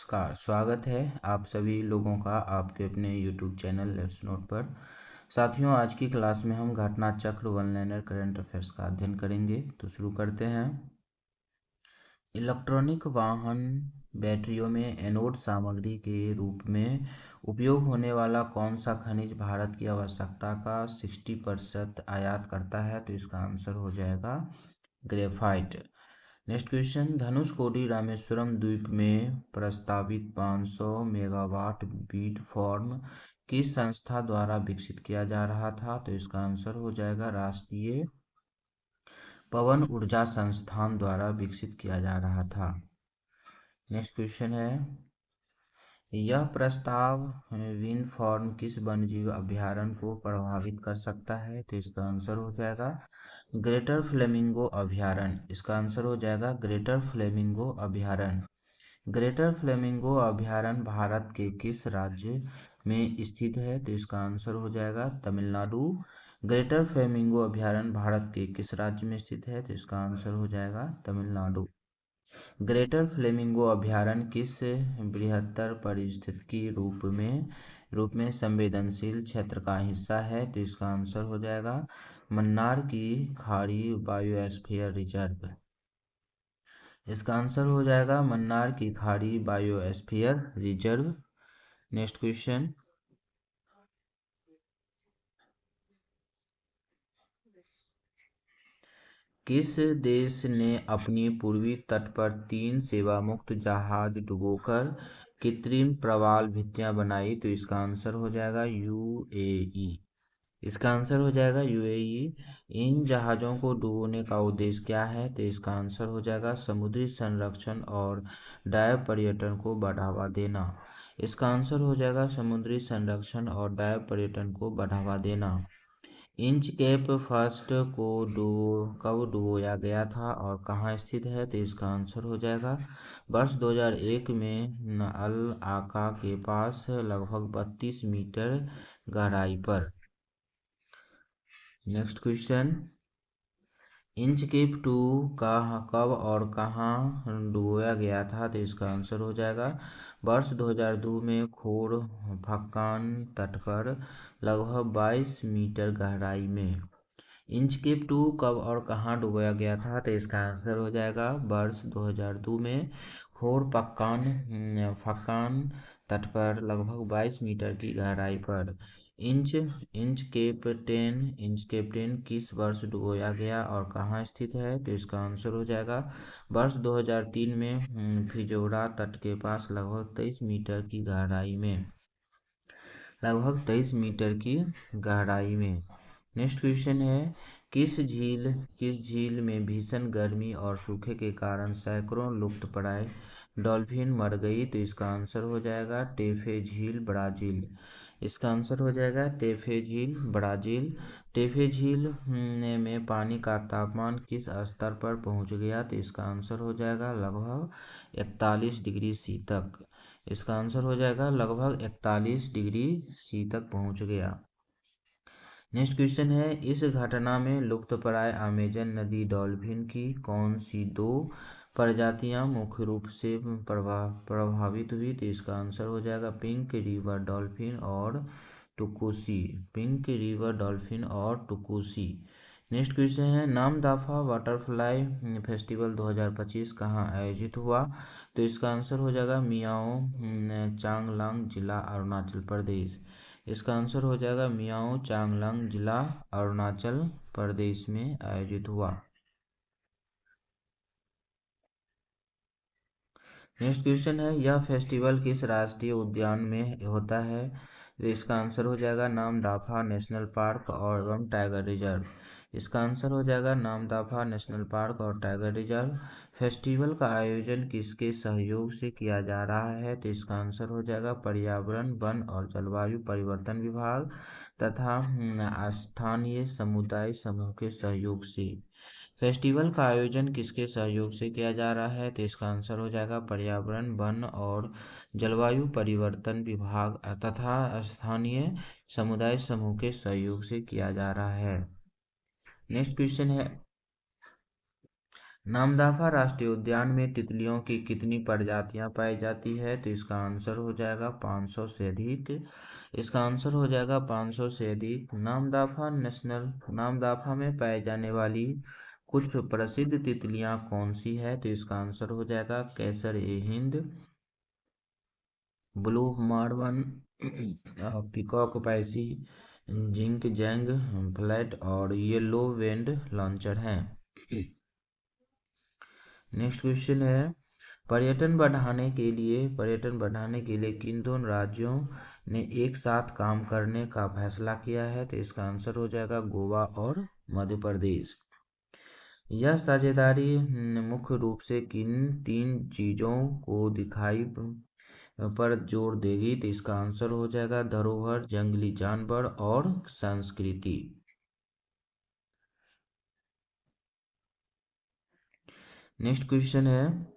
नमस्कार, स्वागत है आप सभी लोगों का आपके अपने YouTube चैनल लेट्स नोट पर। साथियों, आज की क्लास में हम घटना चक्र वन लाइनर करंट अफेयर्स का अध्ययन करेंगे। तो शुरू करते हैं। इलेक्ट्रॉनिक वाहन बैटरियों में एनोड सामग्री के रूप में उपयोग होने वाला कौन सा खनिज भारत की आवश्यकता का 60% आयात करता है? तो इसका आंसर हो जाएगा graphite. Next question, Dhanushkodi Rameswaram द्वीप में प्रस्तावित 500 मेगावाट विंड फार्म किस संस्था द्वारा विकसित किया जा रहा था? तो इसका आंसर हो जाएगा राष्ट्रीय पवन ऊर्जा संस्थान द्वारा विकसित किया जा रहा था। नेक्स्ट क्वेश्चन है, यह प्रस्ताव विंड फार्म किस वन्यजीव अभयारण्य को प्रभावित कर सकता है? तो इसका आंसर हो जाएगा ग्रेटर फ्लेमिंगो अभयारण्य। इसका आंसर हो जाएगा ग्रेटर फ्लेमिंगो अभयारण्य। ग्रेटर फ्लेमिंगो अभयारण्य भारत के किस राज्य में स्थित है? तो इसका आंसर हो जाएगा तमिलनाडु। ग्रेटर फ्लेमिंगो अभयारण्य भारत के किस राज्य में स्थित है? तो इसका आंसर हो जाएगा तमिलनाडु। ग्रेटर फ्लेमिंगो अभयारण्य किस बृहत्तर पारिस्थितिकी रूप में संवेदनशील क्षेत्र का हिस्सा है? तो इसका आंसर हो जाएगा मन्नार की खाड़ी बायोस्फीयर रिजर्व। इसका आंसर हो जाएगा मन्नार की खाड़ी बायोस्फीयर रिजर्व। नेक्स्ट क्वेश्चन, किस देश ने अपनी पूर्वी तट पर 3 सेवामुक्त जहाज डुबोकर कृत्रिम प्रवाल भित्तियां बनाई? तो इसका आंसर हो जाएगा यूएई। इसका आंसर हो जाएगा यूएई। इन जहाज़ों को डुबोने का उद्देश्य क्या है? तो इसका आंसर हो जाएगा समुद्री संरक्षण और डाइव पर्यटन को बढ़ावा देना। इसका आंसर हो जाएगा समुद्री संरक्षण और डाइव पर्यटन को बढ़ावा देना। इंचकेप फर्स्ट को कब डुबोया गया था और कहाँ स्थित है? तो इसका आंसर हो जाएगा वर्ष 2001 में अल आका के पास लगभग 32 मीटर गहराई पर। नेक्स्ट क्वेश्चन, इंचकेप 2 का कब और कहाँ डुबोया गया था? तो इसका आंसर हो जाएगा वर्ष 2002 में खोर फक्कान तट पर लगभग 22 मीटर गहराई में। इंचकेप 2 कब और कहाँ डुबोया गया था? तो इसका आंसर हो जाएगा वर्ष 2002 में खोर फक्कान तट पर लगभग 22 मीटर की गहराई पर। इंचकेप 10 किस वर्ष डुबोया गया और कहाँ स्थित है? तो इसका आंसर हो जाएगा वर्ष 2003 में फिजोरा तट के पास लगभग 23 मीटर की गहराई में। नेक्स्ट क्वेश्चन है, किस झील में भीषण गर्मी और सूखे के कारण सैकड़ों लुप्तप्राय डॉल्फिन मर गई? तो इसका आंसर हो जाएगा टेफे झील, ब्राजील। इसका आंसर हो जाएगा टेफे झील, ब्राजील। टेफे झील में पानी का तापमान किस स्तर पर पहुंच गया? तो इसका आंसर हो जाएगा लगभग 41 डिग्री सी तक। इसका आंसर हो जाएगा लगभग 41 डिग्री सी तक पहुंच गया। नेक्स्ट क्वेश्चन है, इस घटना में लुप्तप्राय अमेजन नदी डॉल्फिन की कौन सी 2 प्रजातियां मुख्य रूप से प्रभावित हुई? तो इसका आंसर हो जाएगा पिंक रिवर डॉल्फिन और टुकुसी। नेक्स्ट क्वेश्चन है, नामदफा बटरफ्लाई फेस्टिवल 2025 कहाँ आयोजित हुआ? तो इसका आंसर हो जाएगा मियाओ चांगलांग जिला, अरुणाचल प्रदेश। इसका आंसर हो जाएगा मियाओ चांगलांग जिला, अरुणाचल प्रदेश में आयोजित हुआ। नेक्स्ट क्वेश्चन है, यह फेस्टिवल किस राष्ट्रीय उद्यान में होता है? इसका आंसर हो जाएगा नामदफा नेशनल पार्क और एवं टाइगर रिजर्व। इसका आंसर हो जाएगा नामदफा नेशनल पार्क और टाइगर रिजर्व। फेस्टिवल का आयोजन किसके सहयोग से किया जा रहा है? तो इसका आंसर हो जाएगा पर्यावरण, वन और जलवायु परिवर्तन विभाग तथा स्थानीय समुदाय समूह के सहयोग से। फेस्टिवल का आयोजन किसके सहयोग से किया जा रहा है? तो इसका आंसर हो जाएगा पर्यावरण, वन और जलवायु परिवर्तन विभाग तथा स्थानीय समुदाय समूह के सहयोग से किया जा रहा है। नेक्स्ट क्वेश्चन है, नामदफा राष्ट्रीय उद्यान में तितलियों की कितनी प्रजातियां पाई जाती है? तो इसका आंसर हो जाएगा 500 से अधिक। इसका आंसर हो जाएगा 500 से अधिक। नामदफा में पाई जाने वाली कुछ प्रसिद्ध तितलियां कौन सी है? तो इसका आंसर हो जाएगा केसर ए Hind, blue मार्बन, peacock पैसी, zinc जैंग flat और येलो वेंड लॉन्चर हैं। नेक्स्ट क्वेश्चन है, पर्यटन बढ़ाने के लिए किन दोनों राज्यों ने एक साथ काम करने का फैसला किया है? तो इसका आंसर हो जाएगा गोवा और मध्य प्रदेश। यह साझेदारी मुख्य रूप से किन तीन चीजों को दिखाई पर जोर देगी? तो इसका आंसर हो जाएगा धरोहर, जंगली जानवर और संस्कृति। नेक्स्ट क्वेश्चन है,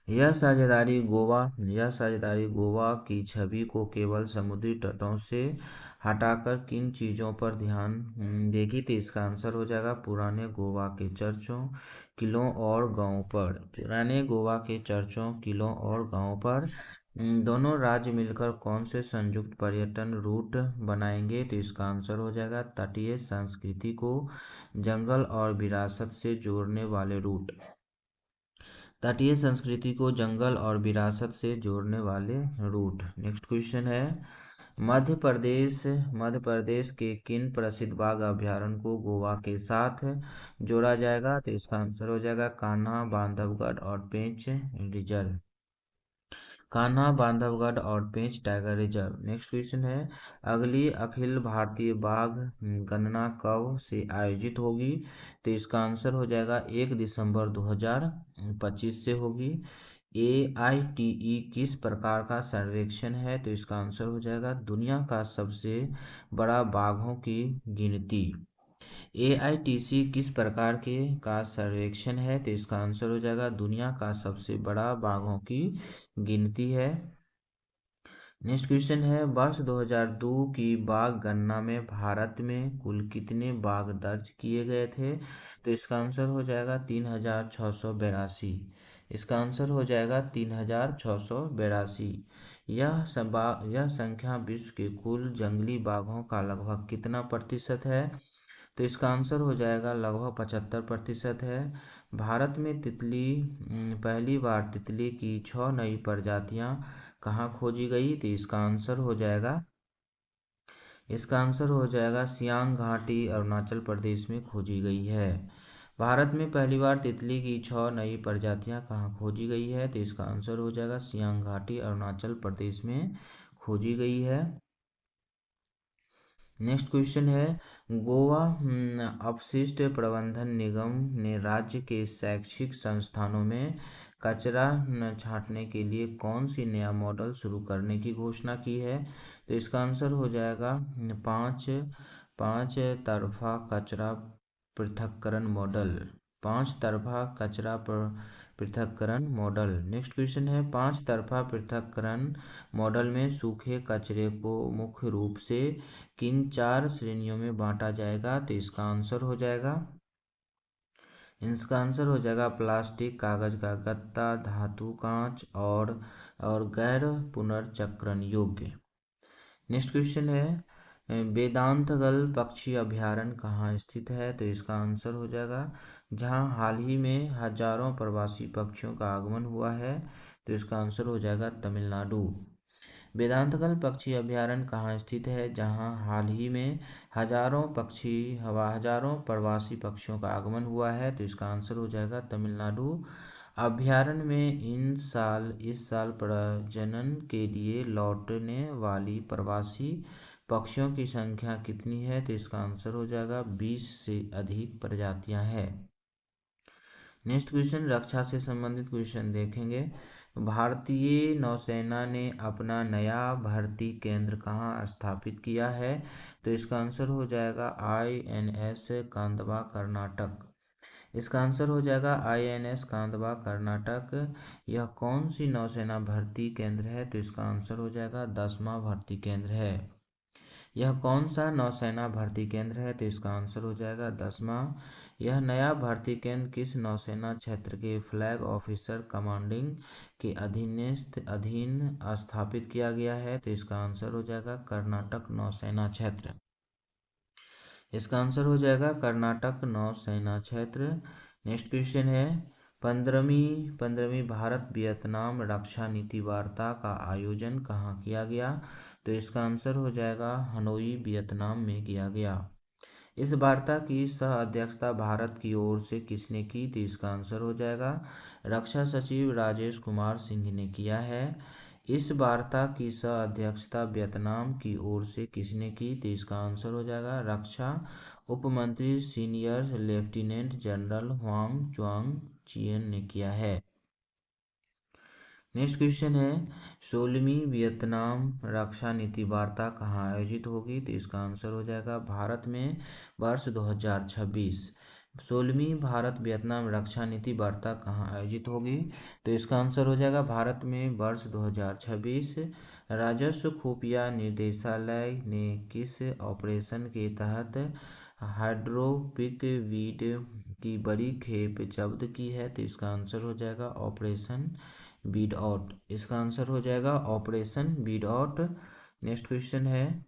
यह साझेदारी गोवा की छवि को केवल समुद्री तटों से हटाकर किन चीज़ों पर ध्यान देगी? तो इसका आंसर हो जाएगा पुराने गोवा के चर्चों, किलों और गांवों पर। पुराने गोवा के चर्चों, किलों और गांवों पर। दोनों राज्य मिलकर कौन से संयुक्त पर्यटन रूट बनाएंगे? तो इसका आंसर हो जाएगा तटीय संस्कृति को जंगल और विरासत से जोड़ने वाले रूट। तटीय संस्कृति को जंगल और विरासत से जोड़ने वाले रूट। नेक्स्ट क्वेश्चन है, मध्य प्रदेश के किन प्रसिद्ध बाघ अभयारण्य को गोवा के साथ जोड़ा जाएगा? तो इसका आंसर हो जाएगा कान्हा, बांधवगढ़ और पेंच रिजर्व। कान्हा, बांधवगढ़ और पेंच टाइगर रिजर्व। नेक्स्ट क्वेश्चन है, अगली अखिल भारतीय बाघ गणना कब से आयोजित होगी? तो इसका आंसर हो जाएगा 1 दिसंबर 2025 से होगी। AITE किस प्रकार का सर्वेक्षण है? तो इसका आंसर हो जाएगा दुनिया का सबसे बड़ा बाघों की गिनती। AITC किस प्रकार के का सर्वेक्षण है? तो इसका आंसर हो जाएगा दुनिया का सबसे बड़ा बाघों की गिनती है। नेक्स्ट क्वेश्चन है, वर्ष 2002 की बाघ गणना में भारत में कुल कितने बाघ दर्ज किए गए थे? तो इसका आंसर हो जाएगा 3682। इसका आंसर हो जाएगा 3682। यह संख्या विश्व के कुल जंगली बाघों का लगभग कितना प्रतिशत है? तो इसका आंसर हो जाएगा लगभग 75% है। भारत में पहली बार तितली की 6 नई प्रजातियां कहाँ खोजी गई? तो इसका आंसर हो जाएगा सियांग घाटी अरुणाचल प्रदेश में खोजी गई है। भारत में पहली बार तितली की 6 नई प्रजातियां कहाँ खोजी गई है? तो इसका आंसर हो जाएगा सियांग घाटी अरुणाचल प्रदेश में खोजी गई है। नेक्स्ट क्वेश्चन है, गोवा अपशिष्ट प्रबंधन निगम ने राज्य के शैक्षिक संस्थानों में कचरा छांटने के लिए कौन सी नया मॉडल शुरू करने की घोषणा की है? तो इसका आंसर हो जाएगा पाँच पाँच तरफा कचरा पृथक्करण मॉडल। पांच तरफा कचरा पृथक्करण मॉडल। नेक्स्ट क्वेश्चन है, पांच तरफा पृथक्करण मॉडल में सूखे कचरे को मुख्य रूप से किन 4 श्रेणियों में बांटा जाएगा? तो इसका आंसर हो जाएगा प्लास्टिक, कागज का गत्ता, धातु, कांच और गैर पुनर्चक्रण योग्य। नेक्स्ट क्वेश्चन है, वेदांतगल पक्षी अभयारण्य कहाँ स्थित है? तो इसका आंसर हो जाएगा जहाँ हाल ही में हजारों प्रवासी पक्षियों का आगमन हुआ है। तो इसका आंसर हो जाएगा तमिलनाडु। वेदांतगल पक्षी अभयारण्य कहाँ स्थित है? जहाँ हाल ही में हजारों प्रवासी पक्षियों का आगमन हुआ है। तो इसका आंसर हो जाएगा तमिलनाडु। अभयारण्य में इस साल प्रजनन के लिए लौटने वाली प्रवासी पक्षियों की संख्या कितनी है? तो इसका आंसर हो जाएगा 20 से अधिक प्रजातियां हैं। नेक्स्ट क्वेश्चन रक्षा से संबंधित क्वेश्चन देखेंगे। भारतीय नौसेना ने अपना नया भर्ती केंद्र कहाँ स्थापित किया है? तो इसका आंसर हो जाएगा INS कांदवा कर्नाटक। इसका आंसर हो जाएगा INS कांदवा कर्नाटक। यह कौन सी नौसेना भर्ती केंद्र है? तो इसका आंसर हो जाएगा 10वां भर्ती केंद्र है। यह कौन सा नौसेना भर्ती केंद्र है? तो इसका आंसर हो जाएगा 10वां। यह नया भर्ती केंद्र किस नौसेना क्षेत्र के फ्लैग ऑफिसर कमांडिंग के अधीन स्थापित किया गया है? तो इसका आंसर हो जाएगा कर्नाटक नौसेना क्षेत्र। इसका आंसर हो जाएगा कर्नाटक नौसेना क्षेत्र। नेक्स्ट क्वेश्चन है, पंद्रहवीं भारत वियतनाम रक्षा नीति वार्ता का आयोजन कहाँ किया गया? तो इसका आंसर हो जाएगा हनोई वियतनाम में किया गया। इस वार्ता की सह अध्यक्षता भारत की ओर से किसने की? तो इसका आंसर हो जाएगा रक्षा सचिव राजेश कुमार सिंह ने किया है। इस वार्ता की सह अध्यक्षता वियतनाम की ओर से किसने की? तो इसका आंसर हो जाएगा रक्षा उपमंत्री senior lieutenant general Huang Chuang Chien ने किया है। नेक्स्ट क्वेश्चन है, 16वीं वियतनाम रक्षा नीति वार्ता कहाँ आयोजित होगी? तो इसका आंसर हो जाएगा भारत में वर्ष 2026। 16वीं भारत वियतनाम रक्षा नीति वार्ता कहाँ आयोजित होगी? तो इसका आंसर हो जाएगा भारत में वर्ष 2026। राजस्व खुफिया निदेशालय ने किस ऑपरेशन के तहत हाइड्रोपिक वीड की बड़ी खेप जब्त की है? तो इसका आंसर हो जाएगा ऑपरेशन बीड आउट। इसका आंसर हो जाएगा operation Beed out. Next question है,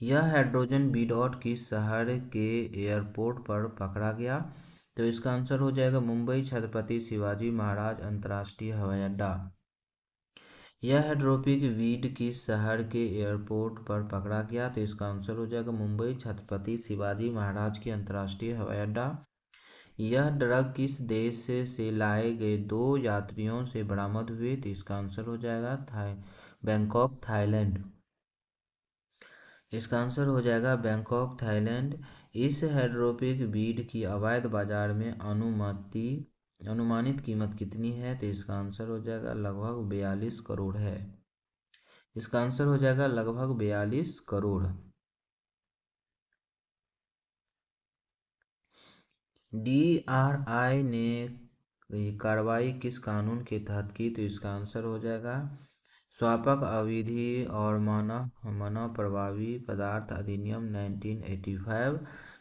यह हाइड्रोजन बीड आउट किस शहर के एयरपोर्ट पर पकड़ा गया? तो इसका आंसर हो जाएगा मुंबई छत्रपति शिवाजी महाराज अंतर्राष्ट्रीय हवाई अड्डा। यह हाइड्रोपिक वीड किस शहर के एयरपोर्ट पर पकड़ा गया? तो इसका आंसर हो जाएगा मुंबई छत्रपति शिवाजी महाराज के अंतर्राष्ट्रीय हवाई अड्डा। यह ड्रग किस देश से लाए गए 2 यात्रियों से बरामद हुए? तो इसका आंसर हो जाएगा बैंकॉक थाईलैंड। इसका आंसर हो जाएगा बैंकॉक थाईलैंड। इस हाइड्रोपिक वीड की अवैध बाजार में अनुमानित कीमत कितनी है? तो इसका आंसर हो जाएगा लगभग 42 करोड़ है। इसका आंसर हो जाएगा लगभग 42 करोड़। DRI ने कार्रवाई किस कानून के तहत की? तो इसका आंसर हो जाएगा स्वापक अविधि और मानव प्रभावी पदार्थ अधिनियम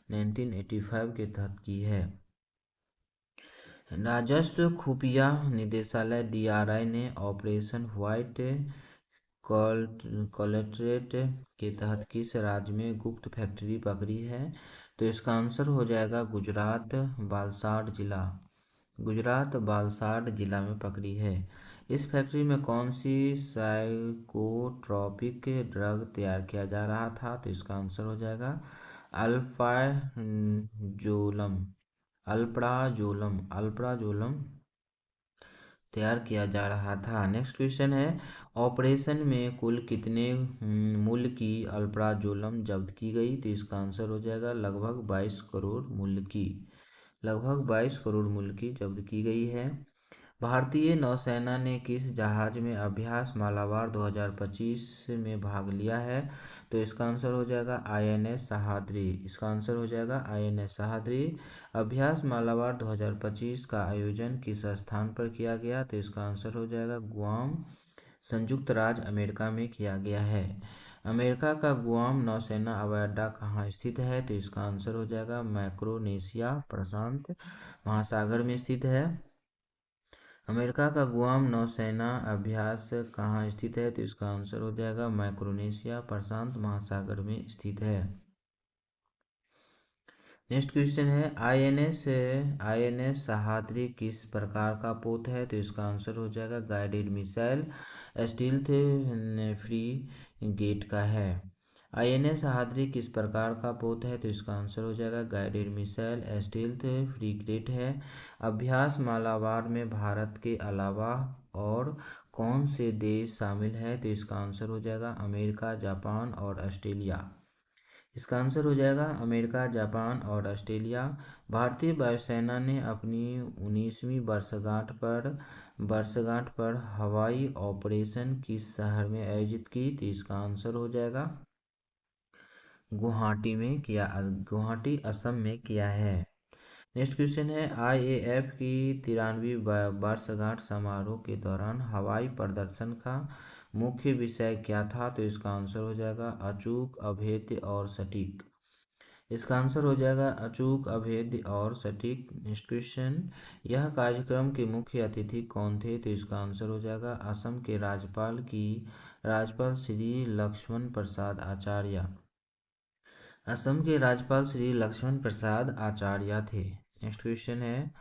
1985 के तहत की है। राजस्व खुफिया निदेशालय DRI ने ऑपरेशन व्हाइट कोलैटरेट के तहत किस राज्य में गुप्त फैक्ट्री पकड़ी है? तो इसका आंसर हो जाएगा गुजरात बालसाड जिला में पकड़ी है। इस फैक्ट्री में कौन सी साइकोट्रॉपिक ड्रग तैयार किया जा रहा था? तो इसका आंसर हो जाएगा अल्प्राजोलम तैयार किया जा रहा था। नेक्स्ट क्वेश्चन है, ऑपरेशन में कुल कितने मूल्य की अल्प्राजोलम जब्त की गई? तो इसका आंसर हो जाएगा लगभग 22 करोड़ मूल्य की जब्त की गई है। भारतीय नौसेना ने किस जहाज में अभ्यास मालाबार 2025 में भाग लिया है? तो इसका आंसर हो जाएगा INS सह्याद्री। इसका आंसर हो जाएगा INS सह्याद्री। अभ्यास मालाबार 2025 का आयोजन किस स्थान पर किया गया? तो इसका आंसर हो जाएगा गुआम, संयुक्त राज्य अमेरिका में किया गया है। अमेरिका का गुआम नौसेना हवाई अड्डा कहाँ स्थित है? तो इसका आंसर हो जाएगा मैक्रोनेशिया प्रशांत महासागर में स्थित है। अमेरिका का गुआम नौसेना अभ्यास कहाँ स्थित है? तो इसका आंसर हो जाएगा मैक्रोनेशिया प्रशांत महासागर में स्थित है। नेक्स्ट क्वेश्चन है, INS सह्याद्री किस प्रकार का पोत है? तो इसका आंसर हो जाएगा गाइडेड मिसाइल स्टील्थ फ्रीगेट का है। INS सह्याद्री किस प्रकार का पोत है? तो इसका आंसर हो जाएगा गाइडेड मिसाइल स्टील्थ फ्रीगेट है। अभ्यास मालाबार में भारत के अलावा और कौन से देश शामिल है? तो इसका आंसर हो जाएगा अमेरिका, जापान और ऑस्ट्रेलिया। इसका आंसर हो जाएगा अमेरिका, जापान और ऑस्ट्रेलिया। भारतीय वायुसेना ने अपनी 19वीं वर्षगांठ पर हवाई ऑपरेशन किस शहर में आयोजित की? तो इसका आंसर हो जाएगा गुवाहाटी, असम में किया है। नेक्स्ट क्वेश्चन है, IAF की 93वीं वर्षगांठ समारोह के दौरान हवाई प्रदर्शन का मुख्य विषय क्या था? तो इसका आंसर हो जाएगा अचूक, अभेद्य और सटीक। इसका आंसर हो जाएगा अचूक, अभेद्य और सटीक। नेक्स्ट क्वेश्चन, यह कार्यक्रम के मुख्य अतिथि कौन थे? तो इसका आंसर हो जाएगा असम के राज्यपाल श्री लक्ष्मण प्रसाद आचार्य। असम के राज्यपाल श्री लक्ष्मण प्रसाद आचार्य थे। नेक्स्ट क्वेश्चन है,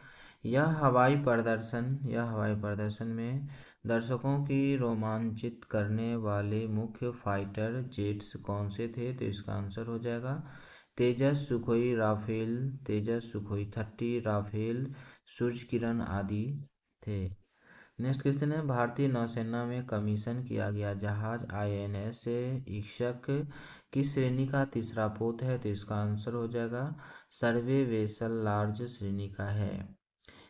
यह हवाई प्रदर्शन में दर्शकों की रोमांचित करने वाले मुख्य फाइटर जेट्स कौन से थे? तो इसका आंसर हो जाएगा तेजस, सुखोई, राफेल, तेजस, सुखोई 30, राफेल, सूर्य किरण आदि थे। नेक्स्ट क्वेश्चन है, भारतीय नौसेना में कमीशन किया गया जहाज INS ईक्षक किस श्रेणी का तीसरा पोत है? तो इसका आंसर हो जाएगा सर्वे वेसल लार्ज श्रेणी का है।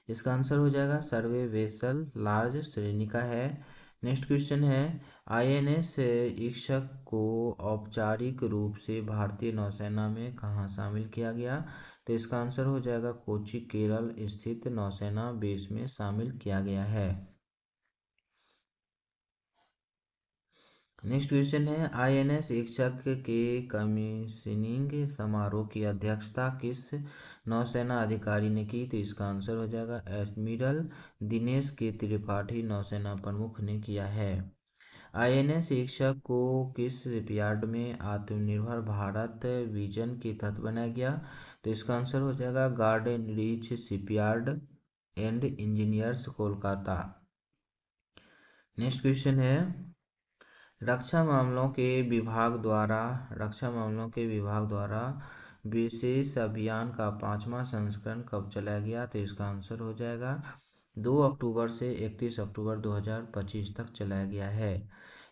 इसका आंसर हो जाएगा सर्वे वेसल लार्ज श्रेणी का है। नेक्स्ट क्वेश्चन है, INS ईक्षक को औपचारिक रूप से भारतीय नौसेना में कहाँ शामिल किया गया? तो इसका आंसर हो जाएगा कोच्चि, केरल स्थित नौसेना बेस में शामिल किया गया है। नेक्स्ट क्वेश्चन है, INS ईक्षक के कमीशनिंग समारोह की अध्यक्षता किस नौसेना अधिकारी ने की? तो इसका आंसर हो जाएगा एडमिरल दिनेश के त्रिपाठी नौसेना प्रमुख ने किया है। INS ईक्षक को किस शिपयार्ड में आत्मनिर्भर भारत विजन के तहत बनाया गया? तो इसका आंसर हो जाएगा garden reach shipyard and engineers, Kolkata. Next question है, रक्षा मामलों के विभाग द्वारा विशेष अभियान का 5वां संस्करण कब चलाया गया? तो इसका आंसर हो जाएगा 2 अक्टूबर से 31 अक्टूबर 2025 तक चलाया गया है।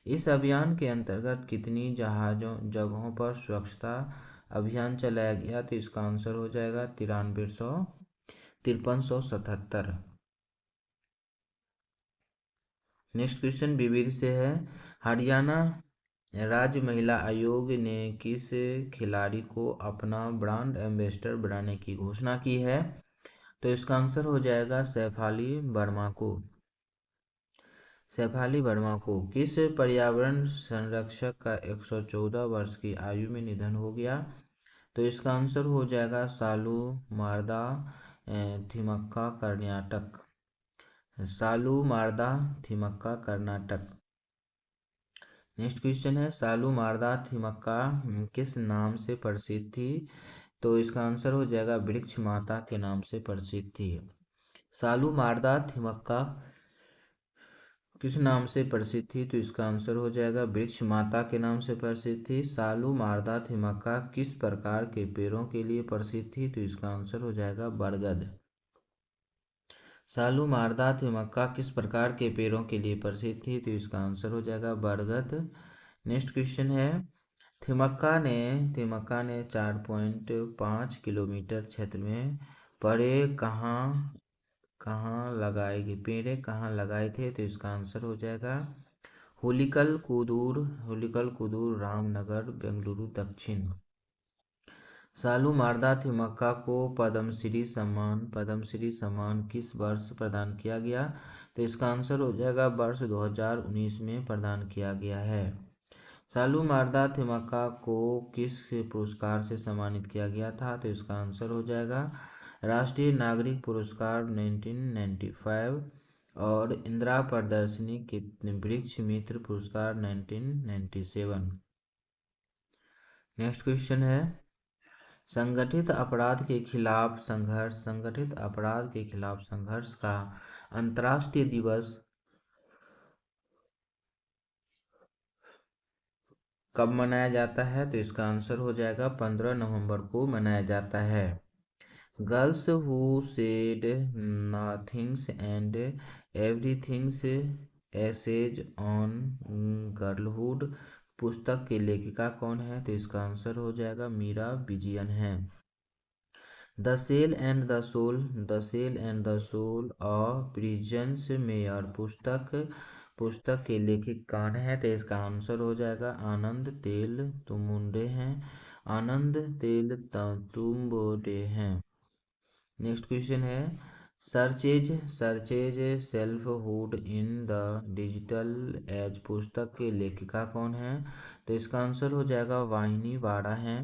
इस अभियान के अंतर्गत कितनी जगहों पर स्वच्छता अभियान चलाया गया? तो इसका आंसर हो जाएगा 5377। नेक्स्ट क्वेश्चन विविध से है, हरियाणा राज्य महिला आयोग ने किस खिलाड़ी को अपना ब्रांड एम्बेसडर बनाने की घोषणा की है? तो इसका आंसर हो जाएगा सैफाली वर्मा को किस पर्यावरण संरक्षक का 114 वर्ष की आयु में निधन हो गया? तो इसका आंसर हो जाएगा सालू मारदा थिमक्का कर्नाटक। सालू मारदा थिमक्का कर्नाटक। नेक्स्ट क्वेश्चन है, सालू मारदा थिमक्का किस नाम से प्रसिद्ध थी? तो इसका आंसर हो जाएगा वृक्ष माता के नाम से प्रसिद्ध थी। सालू मारदा थिमक्का किस नाम से प्रसिद्ध थी? तो इसका आंसर हो जाएगा वृक्ष माता के नाम से प्रसिद्ध थी। सालू मारदा थिमक्का किस प्रकार के पेड़ों के लिए प्रसिद्ध थी? तो इसका आंसर हो जाएगा बरगद। सालू मारदा थिमक्का किस प्रकार के पेड़ों के लिए प्रसिद्ध थी? तो इसका आंसर हो जाएगा बरगद। नेक्स्ट क्वेश्चन है, थिमक्का ने 4.5 किलोमीटर क्षेत्र में पेड़े कहाँ लगाए थे? तो इसका आंसर हो जाएगा हुलिकल कुदूर रामनगर, बेंगलुरु दक्षिण। सालू मारदा थिमक्का को पद्मश्री सम्मान किस वर्ष प्रदान किया गया? तो इसका आंसर हो जाएगा वर्ष 2019 में प्रदान किया गया है। सालू मारदा थिमक्का को किस पुरस्कार से सम्मानित किया गया था? तो इसका आंसर हो जाएगा राष्ट्रीय नागरिक पुरस्कार 1995 और इंदिरा प्रदर्शनी के वृक्ष मित्र पुरस्कार 1997। नेक्स्ट क्वेश्चन है, संगठित अपराध के खिलाफ संघर्ष का अंतर्राष्ट्रीय दिवस कब मनाया जाता है? तो इसका आंसर हो जाएगा 15 नवंबर को मनाया जाता है। Girls who said nothings and everythings essays on girlhood पुस्तक के लेखिका कौन है? तो इसका आंसर हो जाएगा मीरा विजयन है। The cell and the soul of prisons mayor पुस्तक के लेखक कौन है? तो इसका आंसर हो जाएगा आनंद तेल तुमुंडे हैं। नेक्स्ट क्वेश्चन है, searches searches selfhood in the digital age पुस्तक के लेखिका कौन है? तो इसका आंसर हो जाएगा वाहिनी बाड़ा है।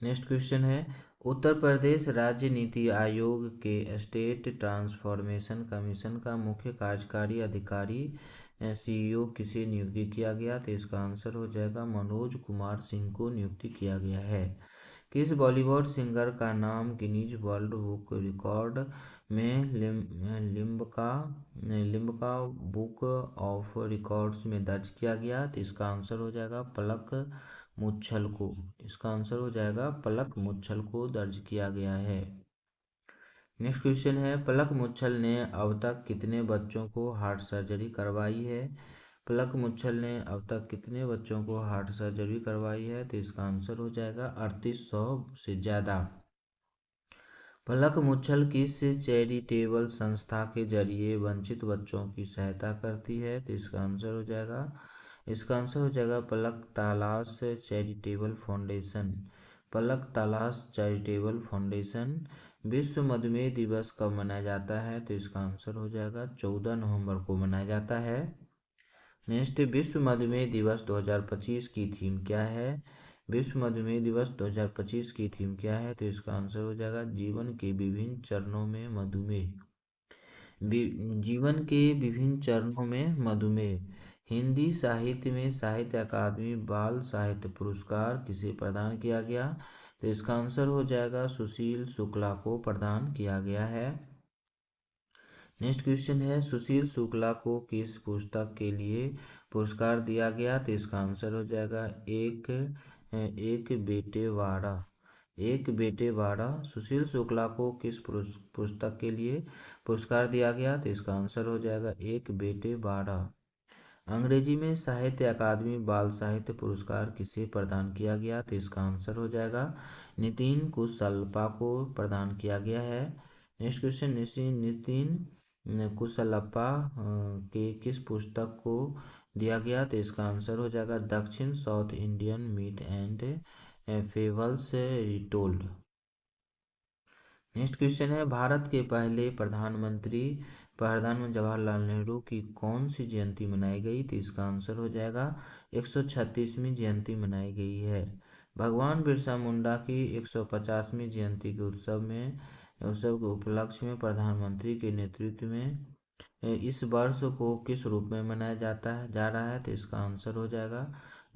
नेक्स्ट क्वेश्चन है, उत्तर प्रदेश राज्य नीति आयोग के स्टेट ट्रांसफॉर्मेशन कमीशन का मुख्य कार्यकारी अधिकारी सीईओ किसे नियुक्ति किया गया? तो इसका आंसर हो जाएगा मनोज कुमार सिंह को नियुक्ति किया गया है। किस बॉलीवुड सिंगर का नाम गिनीज वर्ल्ड बुक रिकॉर्ड में Limca Limca book of records में दर्ज किया गया? तो इसका आंसर हो जाएगा पलक मुच्छल को। इसका आंसर हो जाएगा पलक मुच्छल को दर्ज किया गया है। नेक्स्ट क्वेश्चन है, पलक मुच्छल ने अब तक कितने बच्चों को हार्ट सर्जरी करवाई है? पलक मुच्छल ने अब तक कितने बच्चों को हार्ट सर्जरी करवाई है? तो इसका आंसर हो जाएगा 3800 से ज़्यादा। पलक मुच्छल किस चैरिटेबल संस्था के जरिए वंचित बच्चों की सहायता करती है? तो इसका आंसर हो जाएगा पलक तालाश चैरिटेबल फाउंडेशन। पलक तालाश चैरिटेबल फाउंडेशन। विश्व मधुमेह दिवस कब मनाया जाता है? तो इसका आंसर हो जाएगा 14 नवंबर को मनाया जाता है। नेक्स्ट, विश्व मधुमेह दिवस 2025 की थीम क्या है? विश्व मधुमेह दिवस 2025 की थीम क्या है? तो इसका आंसर हो जाएगा जीवन के विभिन्न चरणों में मधुमेह। जीवन के विभिन्न चरणों में मधुमेह। हिंदी साहित्य में साहित्य अकादमी बाल साहित्य पुरस्कार किसे प्रदान किया गया? तो इसका आंसर हो जाएगा सुशील शुक्ला को प्रदान किया गया है। नेक्स्ट क्वेश्चन है, सुशील शुक्ला को किस पुस्तक के लिए पुरस्कार दिया गया? तो इसका आंसर हो जाएगा एक बेटे वाड़ा। एक बेटे वाड़ा। सुशील शुक्ला को किस पुस्तक के लिए पुरस्कार दिया गया? तो इसका आंसर हो जाएगा एक बेटे वाड़ा। अंग्रेजी में साहित्य अकादमी बाल साहित्य पुरस्कार किसे प्रदान किया गया? तो इसका आंसर हो जाएगा नितिन कुशलप्पा को प्रदान किया गया है। नेक्स्ट क्वेश्चन, नितिन कुशलप्पा के किस पुस्तक को दिया गया? तो इसका आंसर हो जाएगा दक्षिण south Indian meet and fables retold. Next question है, भारत के पहले प्रधानमंत्री जवाहरलाल नेहरू की कौन सी जयंती मनाई गई? तो इसका आंसर हो जाएगा 136वीं जयंती मनाई गई है। भगवान बिरसा मुंडा की 150वीं जयंती के उत्सव के उपलक्ष्य में प्रधानमंत्री के नेतृत्व में इस वर्ष को किस रूप में मनाया जा रहा है? तो इसका आंसर हो जाएगा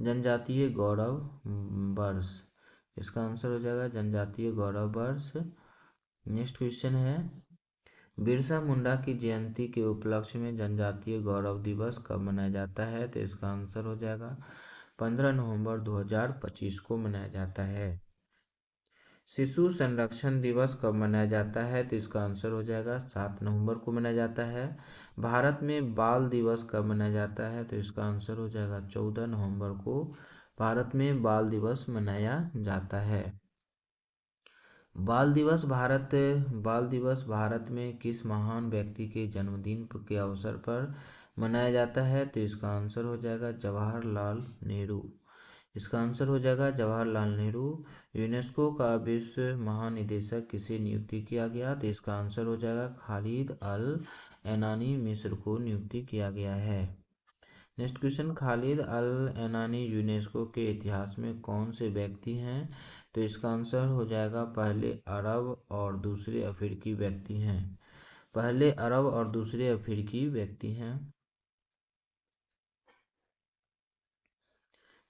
जनजातीय गौरव वर्ष। इसका आंसर हो जाएगा जनजातीय गौरव वर्ष। नेक्स्ट क्वेश्चन है, बिरसा मुंडा की जयंती के उपलक्ष्य में जनजातीय गौरव दिवस कब मनाया जाता है? तो इसका आंसर हो जाएगा 15 नवंबर 2025 को मनाया जाता है। शिशु संरक्षण दिवस कब मनाया जाता है? तो इसका आंसर हो जाएगा 7 नवंबर को मनाया जाता है। भारत में बाल दिवस कब मनाया जाता है? तो इसका आंसर हो जाएगा 14 नवंबर को भारत में बाल दिवस मनाया जाता है। बाल दिवस भारत में किस महान व्यक्ति के जन्मदिन के अवसर पर मनाया जाता है? तो इसका आंसर हो जाएगा जवाहरलाल नेहरू। इसका आंसर हो जाएगा जवाहरलाल नेहरू। यूनेस्को का विश्व महानिदेशक किसे नियुक्ति किया गया? तो इसका आंसर हो जाएगा खालिद अल एनानी मिस्र को नियुक्ति किया गया है। नेक्स्ट क्वेश्चन, खालिद अल एनानी यूनेस्को के इतिहास में कौन से व्यक्ति हैं? तो इसका आंसर हो जाएगा पहले अरब और दूसरे अफ्रीकी व्यक्ति हैं। पहले अरब और दूसरे अफ्रीकी व्यक्ति हैं।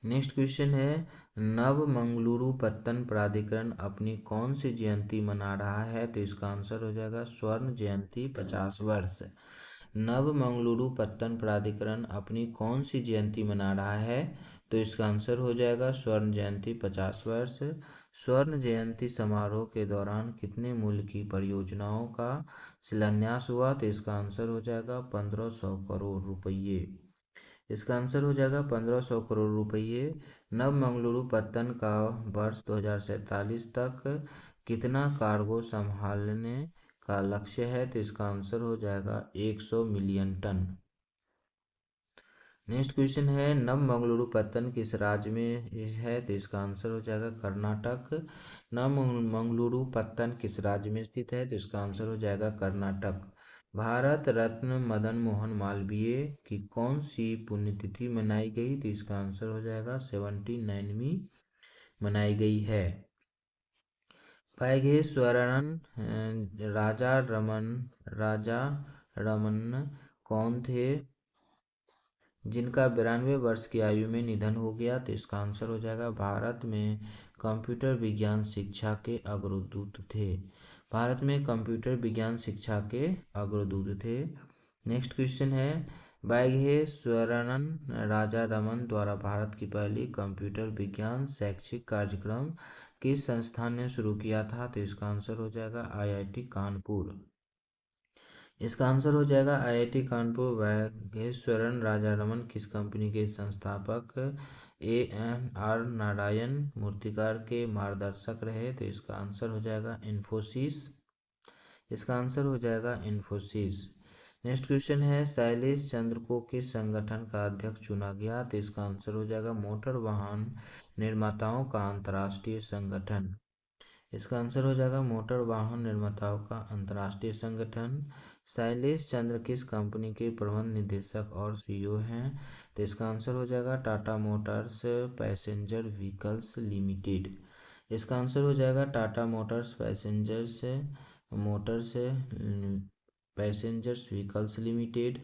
नेक्स्ट क्वेश्चन है, नव मंगलुरु पत्तन प्राधिकरण अपनी कौन सी जयंती मना रहा है? तो इसका आंसर हो जाएगा स्वर्ण जयंती 50 वर्ष। नव मंगलुरु पत्तन प्राधिकरण अपनी कौन सी जयंती मना रहा है? तो इसका आंसर हो जाएगा स्वर्ण जयंती 50 वर्ष। स्वर्ण जयंती समारोह के दौरान कितने मूल्य की परियोजनाओं का शिलान्यास हुआ? तो इसका आंसर हो जाएगा 1500 करोड़ रुपये। इसका आंसर हो जाएगा 1500 करोड़ रुपये। नव मंगलुरु पत्तन का वर्ष 2047 तक कितना कार्गो संभालने का लक्ष्य है? तो इसका आंसर हो जाएगा 100 मिलियन टन। नेक्स्ट क्वेश्चन है नवमंगलुरु किस राज्य में है, तो इसका आंसर हो जाएगा कर्नाटक। नवमंगलुरु किस राज्य में स्थित है, तो इसका आंसर हो जाएगा कर्नाटक। भारत रत्न मदन मोहन मालवीय की कौन सी पुण्यतिथि मनाई गई, तो इसका आंसर हो जाएगा 79वीं मनाई गई है। वैघेश्वरन राजा रमन कौन थे जिनका 92 वर्ष की आयु में निधन हो गया, तो इसका आंसर हो जाएगा भारत में कंप्यूटर विज्ञान शिक्षा के अग्रदूत थे। भारत में कंप्यूटर विज्ञान शिक्षा के अग्रदूत थे। नेक्स्ट क्वेश्चन है वैघेश्वरन राजा रमन द्वारा भारत की पहली कंप्यूटर विज्ञान शैक्षिक कार्यक्रम किस संस्थान ने शुरू किया था, तो इसका आंसर हो जाएगा IIT कानपुर। इसका आंसर हो जाएगा IIT कानपुर। वैघेश्वरन राजा रमन किस कंपनी के संस्थापक ANR नारायण मूर्तिकार के मार्गदर्शक रहे, तो इसका आंसर हो जाएगा इन्फोसिस। इसका आंसर हो जाएगा इन्फोसिस। नेक्स्ट क्वेश्चन है शैलेश चंद्र को किस संगठन का अध्यक्ष चुना गया, तो इसका आंसर हो जाएगा मोटर वाहन निर्माताओं का अंतर्राष्ट्रीय संगठन। इसका आंसर हो जाएगा मोटर वाहन निर्माताओं का अंतर्राष्ट्रीय संगठन। शैलेश चंद्र किस कंपनी के प्रबंध निदेशक और CEO हैं, तो इसका आंसर हो जाएगा Tata Motors passenger vehicles limited. इसका आंसर हो जाएगा Tata Motors passengers vehicles limited.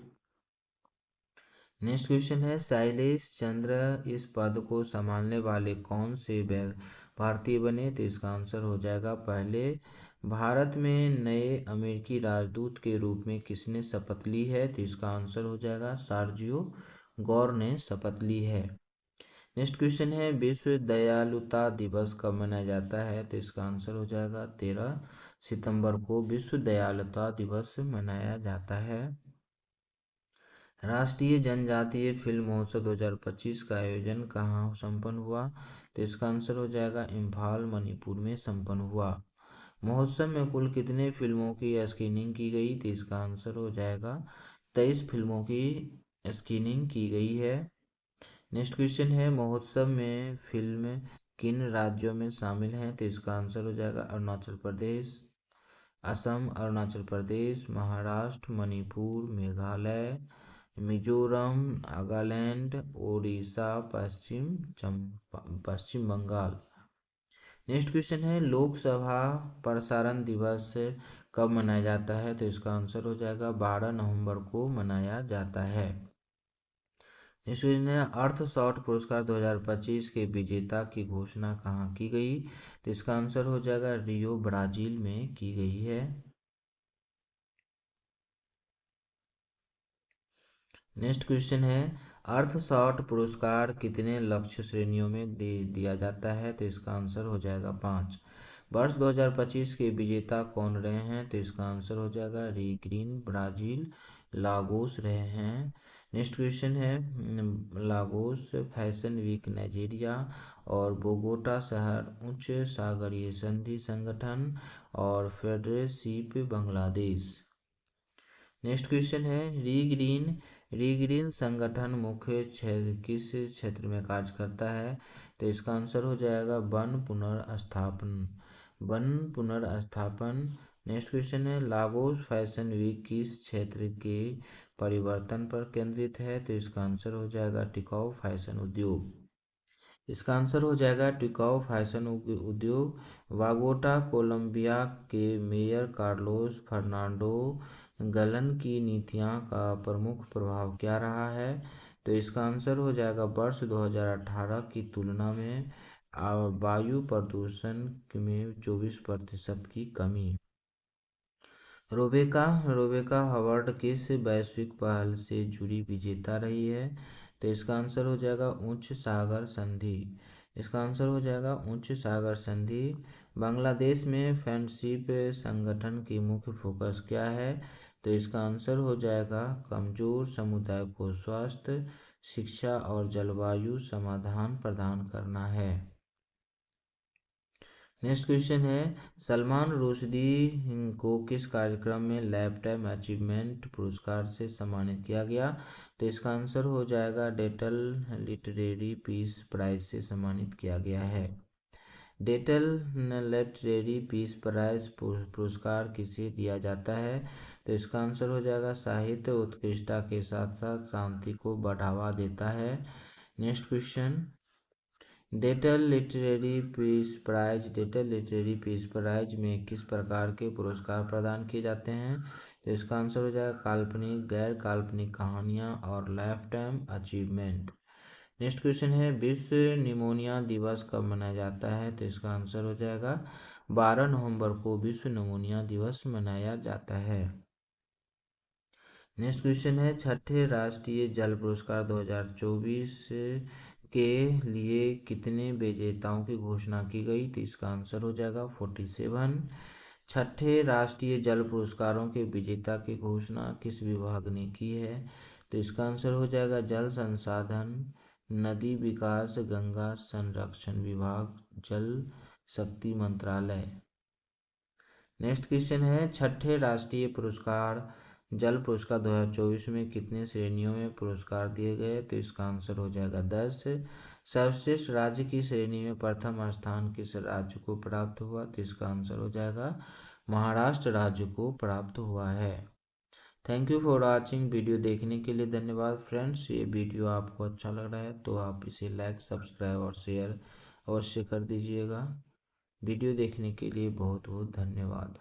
Next question है शैलेश चंद्र इस पद को संभालने वाले कौन से भारतीय बने, तो इसका आंसर हो जाएगा पहले भारत में नए अमेरिकी राजदूत के रूप में किसने शपथ ली है, तो इसका आंसर हो जाएगा सर्जियो गौर ने शपथ ली है। नेक्स्ट क्वेश्चन है विश्व दयालुता दिवस कब मनाया जाता है, तो इसका आंसर हो जाएगा 13 सितंबर को विश्व दयालुता दिवस मनाया जाता है। राष्ट्रीय जनजातीय फिल्म महोत्सव 2025 का आयोजन कहाँ संपन्न हुआ, तो इसका आंसर हो जाएगा इम्फाल मणिपुर में संपन्न हुआ। महोत्सव में कुल कितने फिल्मों की स्क्रीनिंग की गई, तो इसका आंसर हो जाएगा 23 फिल्मों की स्क्रीनिंग की गई है। नेक्स्ट क्वेश्चन है महोत्सव में फिल्म किन राज्यों में शामिल हैं, तो इसका आंसर हो जाएगा अरुणाचल प्रदेश, असम, अरुणाचल प्रदेश, महाराष्ट्र, मणिपुर, मेघालय, मिजोरम, नागालैंड, उड़ीसा, पश्चिम बंगाल। नेक्स्ट क्वेश्चन है लोकसभा प्रसारण दिवस कब मनाया जाता है, तो इसका आंसर हो जाएगा 12 नवंबर को मनाया जाता है। नेक्स्ट क्वेश्चन है अर्थशॉट पुरस्कार 2025 के विजेता की घोषणा कहाँ की गई, तो इसका आंसर हो जाएगा रियो ब्राजील में की गई है। नेक्स्ट क्वेश्चन है अर्थशॉट पुरस्कार कितने लक्ष्य श्रेणियों में दिया जाता है, तो इसका आंसर हो जाएगा 5। वर्ष 2025 के विजेता कौन रहे हैं, तो इसका आंसर हो जाएगा री ग्रीन ब्राजील लागोस रहे हैं। नेक्स्ट क्वेश्चन है लागोस फैशन वीक नाइजीरिया और बोगोटा शहर उच्च सागरीय संधि संगठन और फेडरेशिप बांग्लादेश। नेक्स्ट क्वेश्चन है री ग्रीन संगठन मुख्य क्षेत्र किस क्षेत्र में कार्य करता है, तो इसका आंसर हो जाएगा वन पुनर्स्थापन। नेक्स्ट क्वेश्चन है लागोस फैशन वीक किस क्षेत्र के परिवर्तन पर केंद्रित है, तो इसका आंसर हो जाएगा टिकाऊ फैशन उद्योग। इसका आंसर हो जाएगा टिकाऊ फैशन उद्योग। वागोटा कोलंबिया के मेयर कार्लोस फर्नांडो गलन की नीतियां का प्रमुख प्रभाव क्या रहा है, तो इसका आंसर हो जाएगा वर्ष 2018 की तुलना में वायु प्रदूषण में 24% की कमी। रोबेका हावर्ड किस वैश्विक पहल से जुड़ी विजेता रही है, तो इसका आंसर हो जाएगा उच्च सागर संधि। इसका आंसर हो जाएगा उच्च सागर संधि। बांग्लादेश में फ्रेंडशिप संगठन की मुख्य फोकस क्या है, तो इसका आंसर हो जाएगा कमजोर समुदाय को स्वास्थ्य, शिक्षा और जलवायु समाधान प्रदान करना है। नेक्स्ट क्वेश्चन है, सलमान रुश्दी को किस कार्यक्रम में लाइफ टाइम अचीवमेंट पुरस्कार से सम्मानित किया गया? तो इसका आंसर हो जाएगा डेटल लिटरेरी पीस प्राइज से सम्मानित किया गया है। डेटल लिटरेरी पीस प्राइज पुरस्कार किसे दिया जाता है? तो इसका आंसर हो जाएगा साहित्य उत्कृष्टता के साथ साथ शांति को बढ़ावा देता है। Next question, Dayton literary peace prize में किस प्रकार के पुरस्कार प्रदान किए जाते हैं? तो इसका आंसर हो जाएगा काल्पनिक, गैर काल्पनिक कहानियाँ और life time achievement. Next question है, विश्व निमोनिया दिवस कब मनाया जाता है? तो इसका आंसर हो जाएगा 12 नवंबर को विश्व निमोनिया दिवस मनाया जाता है। नेक्स्ट क्वेश्चन है, छठे राष्ट्रीय जल पुरस्कार 2024 के लिए कितने विजेताओं की घोषणा की गई? तो इसका आंसर हो जाएगा 47। छठे राष्ट्रीय जल पुरस्कारों के विजेता की घोषणा किस विभाग ने की है? तो इसका आंसर हो जाएगा जल संसाधन, नदी विकास, गंगा संरक्षण विभाग, जल शक्ति मंत्रालय। नेक्स्ट क्वेश्चन है, छठे राष्ट्रीय पुरस्कार जल पुरस्कार 2024 में कितने श्रेणियों में पुरस्कार दिए गए? तो इसका आंसर हो जाएगा 10। सर्वश्रेष्ठ राज्य की श्रेणी में प्रथम स्थान किस राज्य को प्राप्त हुआ? तो इसका आंसर हो जाएगा महाराष्ट्र राज्य को प्राप्त हुआ है। Thank you for watching. Video देखने के लिए धन्यवाद फ्रेंड्स। ये वीडियो आपको अच्छा लग रहा है तो आप इसे लाइक, सब्सक्राइब और शेयर अवश्य कर दीजिएगा। वीडियो देखने के लिए बहुत बहुत धन्यवाद।